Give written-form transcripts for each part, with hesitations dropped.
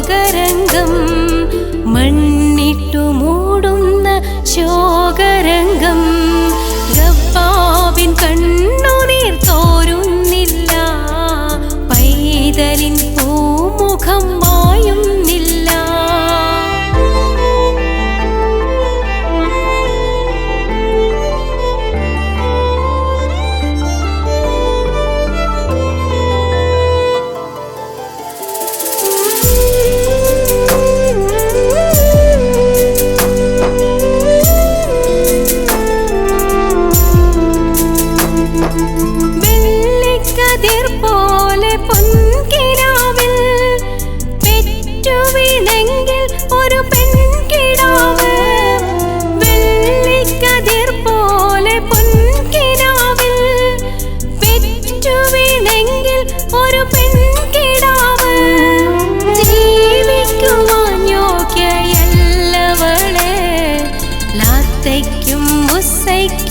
ശോകരംഗം മണ്ണിട്ടു മൂടുന്ന ശോകരംഗം ഗബ്ബാബിൻ കണ്ണുനീർ തോരുന്നില്ല പൈതലിൻ പൂമുഖം മായുന്നില്ല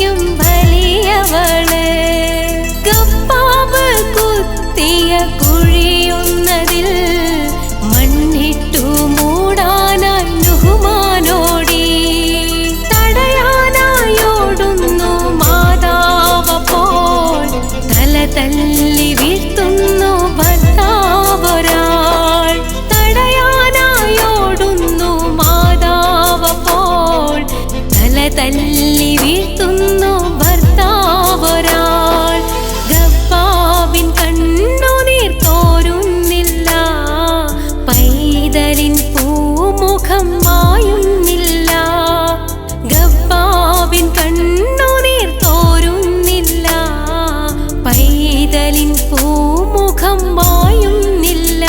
ും വലിയവള് ഗബ്ബാബ് കുത്തിയ കുഴിയുന്നതിൽ മണ്ണിട്ടു മൂടാനായി നുഹ്മാനോടി തടയാനായോടുന്നു മാതാവപ്പോൾ തല തല്ലി വീഴ്ത്തുന്നു ഭർത്താവൊരാൾ തടയാനായോടുന്നു മാതാവപ്പോൾ തല തല്ലി വീഴ്ത്തുന്നു ഭർത്താവൊരാൾ ഗബ്ബാബിൻ കണ്ണുനീർ തോരുന്നില്ല പൈതലിൻ പൂമുഖം മായുന്നില്ല ഗബ്ബാബിൻ കണ്ണുനീർ തോരുന്നില്ല പൈതലിൻ പൂമുഖം മായുന്നില്ല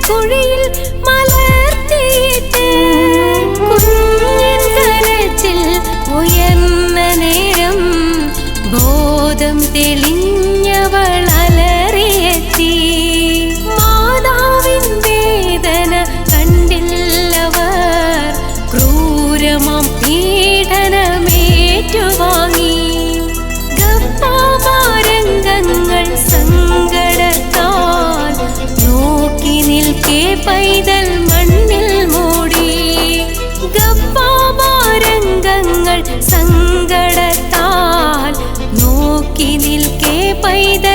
കുഴിയിൽ മലർത്തിയിട്ട് കുഞ്ഞൻ കരച്ചിൽ ഉയർന്ന നേരം ബോധം തെളിഞ്ഞവൾ അലറിയെത്തി മാതാവിൻ വേദന കണ്ടില്ലവർ ക്രൂരമാം പീഡനമേറ്റുവാങ്ങി ഗബ്ബാബരംഗങ്ങൾ സങ്കടത്താൽ നോക്കി നിൽക്കേ പൈതൽ മണ്ണിൽ മൂടി ഗബ്ബാബരംഗങ്ങൾ സങ്കടത്താൽ നോക്കി നിൽക്കേ പൈതൽ